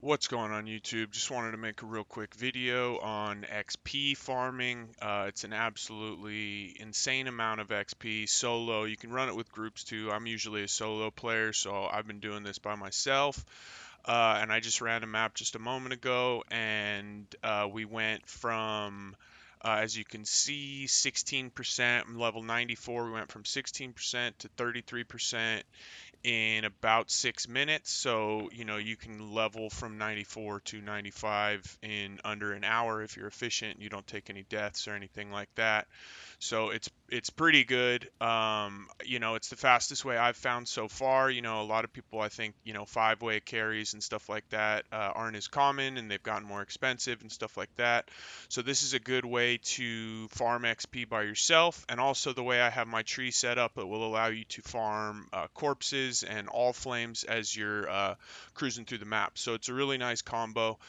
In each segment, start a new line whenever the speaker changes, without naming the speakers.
What's going on YouTube? Just wanted to make a real quick video on XP farming. It's an absolutely insane amount of XP solo. You can run it with groups too. I'm usually a solo player, so I've been doing this by myself. And I just ran a map just a moment ago, and we went from, as you can see, 16%, level 94, we went from 16% to 33% in about 6 minutes. So, you can level from 94 to 95 in under an hour if you're efficient. You don't take any deaths or anything like that. So it's pretty good. It's the fastest way I've found so far. A lot of people, I think, 5-way carries and stuff like that aren't as common, and they've gotten more expensive and stuff like that. So this is a good way to farm XP by yourself, and also the way I have my tree set up, it will allow you to farm corpses and allflames as you're cruising through the map. So it's a really nice combo,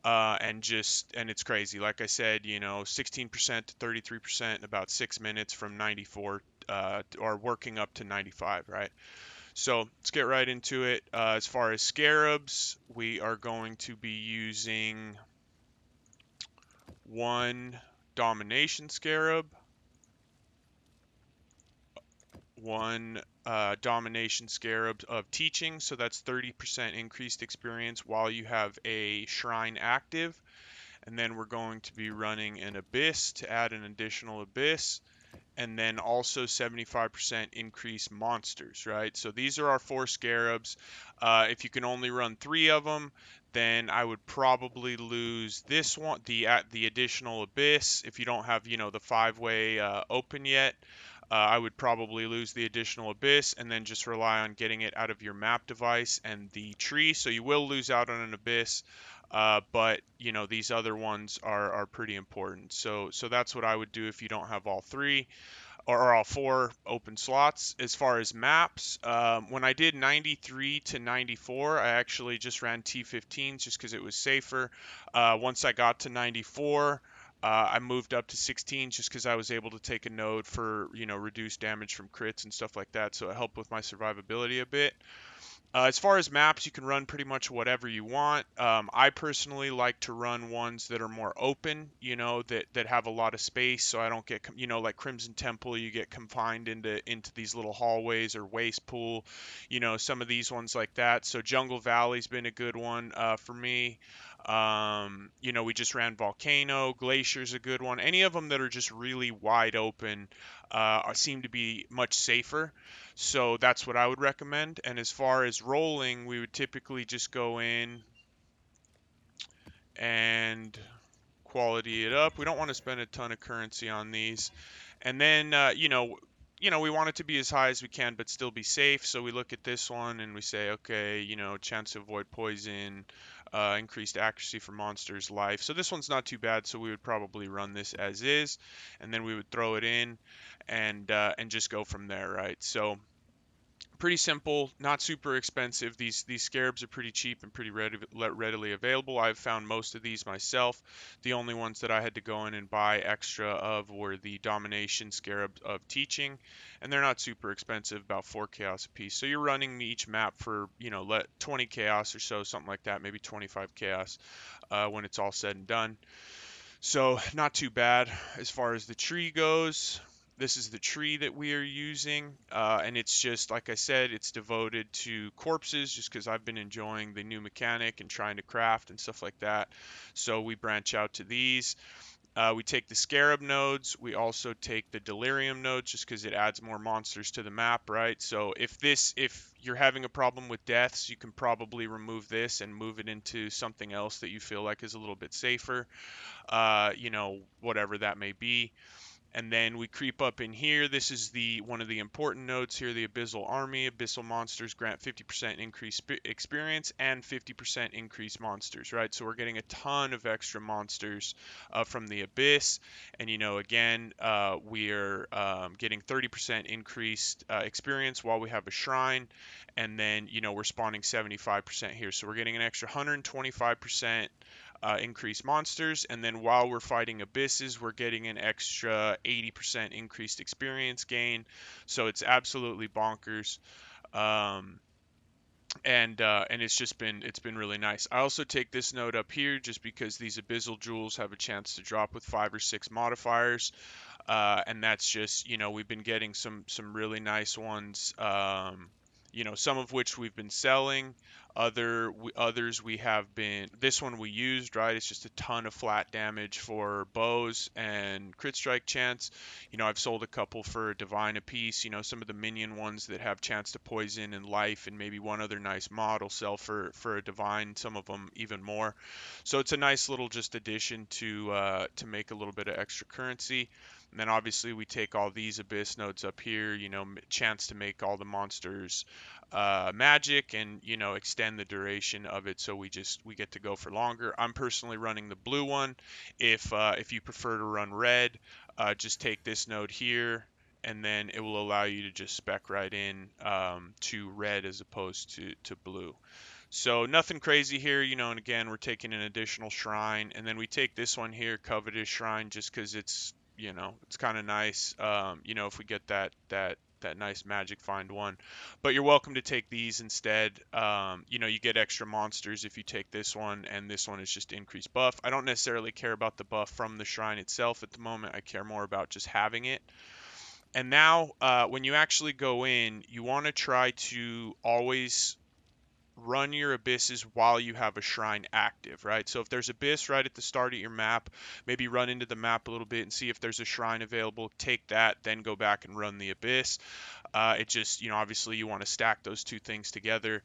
and it's crazy. Like I said, 16% to 33% in about 6 minutes from 94 or working up to 95, right? So let's get right into it. As far as scarabs, we are going to be using one domination scarab, one domination scarab of teaching, so that's 30% increased experience while you have a shrine active. And then we're going to be running an abyss to add an additional abyss, and then also 75% increase monsters, right? So these are our 4 scarabs. If you can only run 3 of them, then I would probably lose this one, the additional abyss. If you don't have, the 5-way open yet, I would probably lose the additional abyss and then just rely on getting it out of your map device and the tree. So you will lose out on an abyss, but these other ones are pretty important. So that's what I would do if you don't have all 3 or all 4 open slots. As far as maps, when I did 93 to 94, I actually just ran T15s just because it was safer. Once I got to 94, I moved up to 16 just because I was able to take a node for reduced damage from crits and stuff like that, so it helped with my survivability a bit. As far as maps, you can run pretty much whatever you want. I personally like to run ones that are more open, that have a lot of space, so I don't get, like Crimson Temple, you get confined into these little hallways, or Waste Pool, some of these ones like that. So Jungle Valley's been a good one for me. We just ran Volcano, Glacier's a good one. Any of them that are just really wide open seem to be much safer. So that's what I would recommend. And as far as rolling, we would typically just go in and quality it up. We don't want to spend a ton of currency on these. And then, we want it to be as high as we can, but still be safe. So we look at this one and we say, okay, chance to avoid poison, increased accuracy for monsters' life. So this one's not too bad. So we would probably run this as is, and then we would throw it in and just go from there, right? So pretty simple, not super expensive. These scarabs are pretty cheap and pretty readily available. I've found most of these myself. The only ones that I had to go in and buy extra of were the domination scarab of teaching, and they're not super expensive, about 4 chaos a piece. So you're running each map for 20 chaos or so, something like that, maybe 25 chaos when it's all said and done. So not too bad. As far as the tree goes, this is the tree that we are using, and it's just, like I said, it's devoted to corpses just because I've been enjoying the new mechanic and trying to craft and stuff like that. So we branch out to these. We take the scarab nodes. We also take the delirium nodes just because it adds more monsters to the map, right? So if you're having a problem with deaths, you can probably remove this and move it into something else that you feel like is a little bit safer, whatever that may be. And then we creep up in here. This is the one of the important nodes here, the Abyssal Army. Abyssal monsters grant 50% increased experience and 50% increased monsters, right? So we're getting a ton of extra monsters from the Abyss. And, again, we are getting 30% increased experience while we have a shrine. And then, we're spawning 75% here. So we're getting an extra 125% increased monsters, and then while we're fighting abysses, we're getting an extra 80% increased experience gain. So it's absolutely bonkers. Um, and it's been really nice. I also take this node up here just because these abyssal jewels have a chance to drop with 5 or 6 modifiers, and that's just, we've been getting some really nice ones, some of which we've been selling. Others we have been. This one we used, right? It's just a ton of flat damage for bows and crit strike chance. I've sold a couple for a divine apiece. Some of the minion ones that have chance to poison and life, and maybe one other nice mod will sell for a divine. Some of them even more. So it's a nice little just addition to make a little bit of extra currency. And then obviously we take all these abyss nodes up here, chance to make all the monsters magic, and extend the duration of it, so we get to go for longer. I'm personally running the blue one. If you prefer to run red, just take this node here, and then it will allow you to just spec right in to red as opposed to blue. So nothing crazy here, and again, we're taking an additional shrine, and then we take this one here, covetous shrine, just because it's kind of nice, if we get that nice magic find one. But you're welcome to take these instead. You get extra monsters if you take this one, and this one is just increased buff. I don't necessarily care about the buff from the shrine itself at the moment. I care more about just having it. And now, when you actually go in, you want to try to always run your abysses while you have a shrine active, right? So if there's abyss right at the start of your map, maybe run into the map a little bit and see if there's a shrine available, take that, then go back and run the abyss. It just, obviously you want to stack those two things together,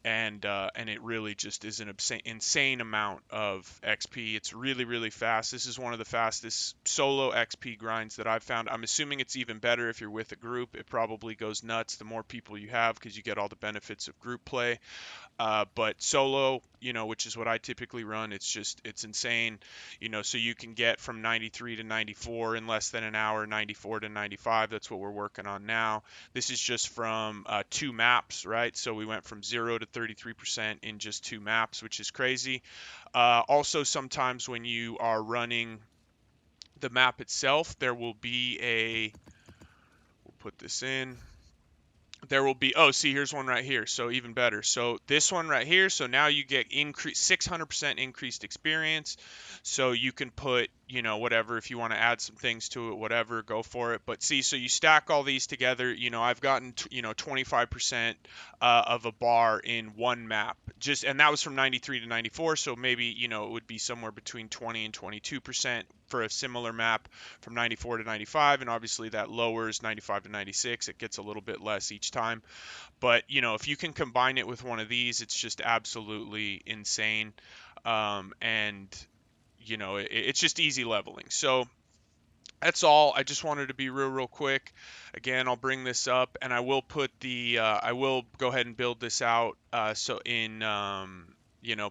and it really just is an insane amount of XP. It's really, really fast. This is one of the fastest solo XP grinds that I've found. I'm assuming it's even better if you're with a group. It probably goes nuts the more people you have, because you get all the benefits of group play. But solo, which is what I typically run, it's insane. So you can get from 93 to 94 in less than an hour, 94 to 95. That's what we're working on now. This is just from 2 maps, right? So we went from 0 to 33% in just 2 maps, which is crazy. Also, sometimes when you are running the map itself, there will be we'll put this in. There will be, oh, see, here's one right here, so even better. So this one right here, so now you get 600% increased experience. So you can put, whatever, if you want to add some things to it, whatever, go for it. But see, so you stack all these together. I've gotten 25% of a bar in one map, and that was from 93 to 94. So maybe, it would be somewhere between 20 and 22% for a similar map from 94 to 95, and obviously that lowers 95 to 96. It gets a little bit less each time, but if you can combine it with one of these, it's just absolutely insane. And it's just easy leveling. So that's all. I just wanted to be real quick. Again, I'll bring this up, and I will I will go ahead and build this out. So in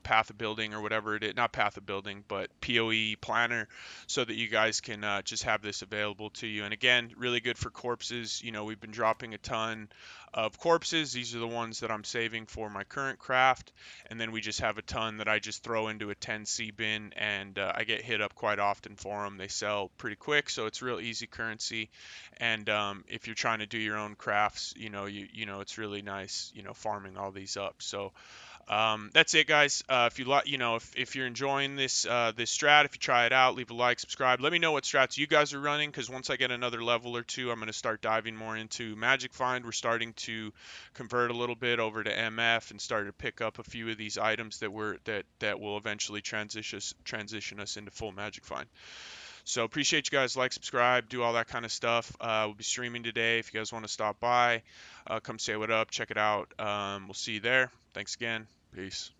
path of building or whatever it is, not path of building, but PoE planner, so that you guys can just have this available to you. And again, really good for corpses. We've been dropping a ton of corpses. These are the ones that I'm saving for my current craft, and then we just have a ton that I just throw into a 10C bin, and I get hit up quite often for them. They sell pretty quick, so it's real easy currency. And if you're trying to do your own crafts, it's really nice, farming all these up. So that's it, guys. If you like, if you're enjoying this strat, if you try it out, leave a like, subscribe. Let me know what strats you guys are running, because once I get another level or two, I'm going to start diving more into Magic Find. We're starting to convert a little bit over to MF and start to pick up a few of these items that will eventually transition us into full Magic Find. So appreciate you guys. Like, subscribe, do all that kind of stuff. We'll be streaming today. If you guys want to stop by, come say what up, check it out. We'll see you there. Thanks again. Peace.